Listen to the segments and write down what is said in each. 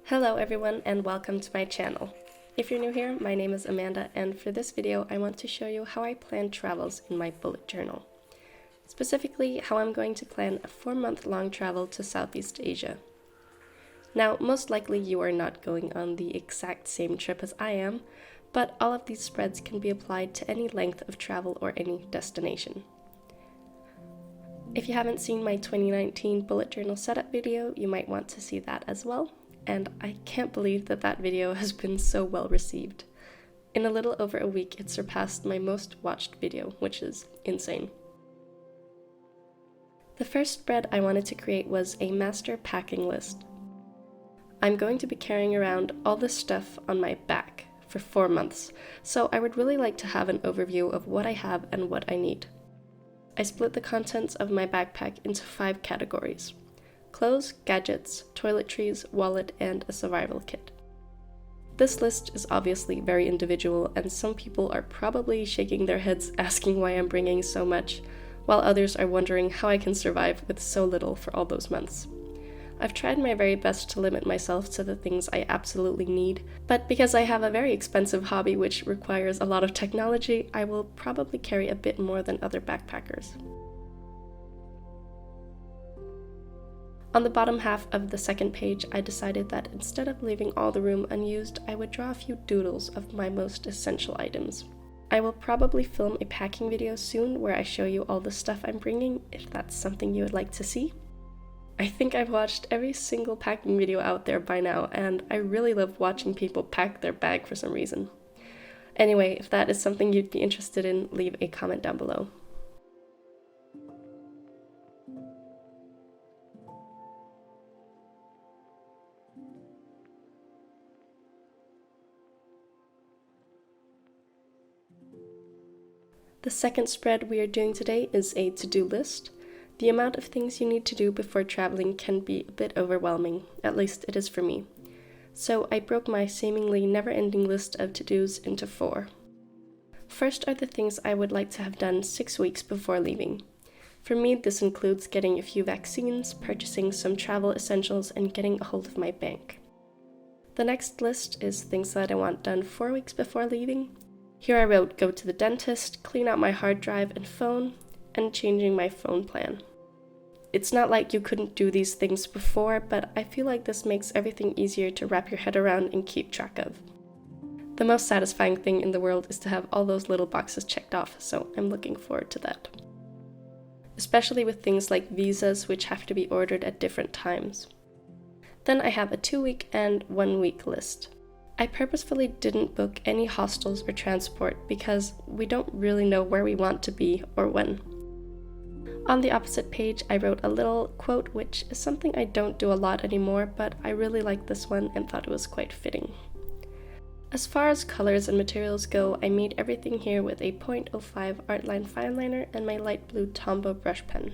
Hello everyone and welcome to my channel. If you're new here, my name is Amanda and for this video I want to show you how I plan travels in my bullet journal. Specifically, how I'm going to plan a 4-month long travel to Southeast Asia. Now, most likely you are not going on the exact same trip as I am, but all of these spreads can be applied to any length of travel or any destination. If you haven't seen my 2019 bullet journal setup video, you might want to see that as well. And I can't believe that video has been so well received. In a little over a week, it surpassed my most watched video, which is insane. The first spread I wanted to create was a master packing list. I'm going to be carrying around all this stuff on my back for 4 months, so I would really like to have an overview of what I have and what I need. I split the contents of my backpack into 5 categories: clothes, gadgets, toiletries, wallet, and a survival kit. This list is obviously very individual, and some people are probably shaking their heads asking why I'm bringing so much, while others are wondering how I can survive with so little for all those months. I've tried my very best to limit myself to the things I absolutely need, but because I have a very expensive hobby which requires a lot of technology, I will probably carry a bit more than other backpackers. On the bottom half of the second page, I decided that instead of leaving all the room unused, I would draw a few doodles of my most essential items. I will probably film a packing video soon where I show you all the stuff I'm bringing, if that's something you would like to see. I think I've watched every single packing video out there by now, and I really love watching people pack their bag for some reason. Anyway, if that is something you'd be interested in, leave a comment down below. The second spread we are doing today is a to-do list. The amount of things you need to do before traveling can be a bit overwhelming, at least it is for me. So I broke my seemingly never-ending list of to-dos into 4. First are the things I would like to have done 6 weeks before leaving. For me, this includes getting a few vaccines, purchasing some travel essentials, and getting a hold of my bank. The next list is things that I want done 4 weeks before leaving. Here I wrote go to the dentist, clean out my hard drive and phone, and changing my phone plan. It's not like you couldn't do these things before, but I feel like this makes everything easier to wrap your head around and keep track of. The most satisfying thing in the world is to have all those little boxes checked off, so I'm looking forward to that. Especially with things like visas, which have to be ordered at different times. Then I have a 2-week and 1-week list. I purposefully didn't book any hostels or transport because we don't really know where we want to be or when. On the opposite page, I wrote a little quote, which is something I don't do a lot anymore, but I really liked this one and thought it was quite fitting. As far as colors and materials go, I made everything here with a .05 Artline fineliner and my light blue Tombow brush pen.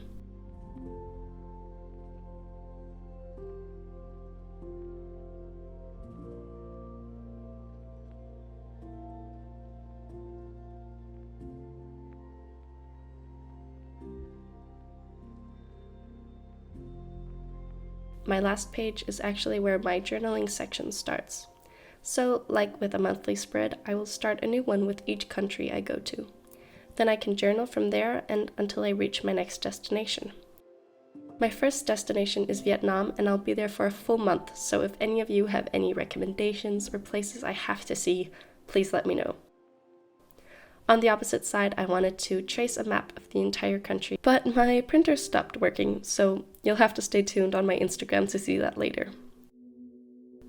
My last page is actually where my journaling section starts. So, like with a monthly spread, I will start a new one with each country I go to. Then I can journal from there and until I reach my next destination. My first destination is Vietnam, and I'll be there for a full month, so if any of you have any recommendations or places I have to see, please let me know. On the opposite side, I wanted to trace a map of the entire country, but my printer stopped working, so you'll have to stay tuned on my Instagram to see that later.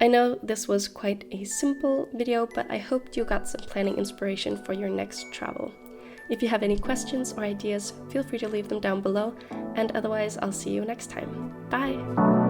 I know this was quite a simple video, but I hoped you got some planning inspiration for your next travel. If you have any questions or ideas, feel free to leave them down below, and otherwise I'll see you next time. Bye!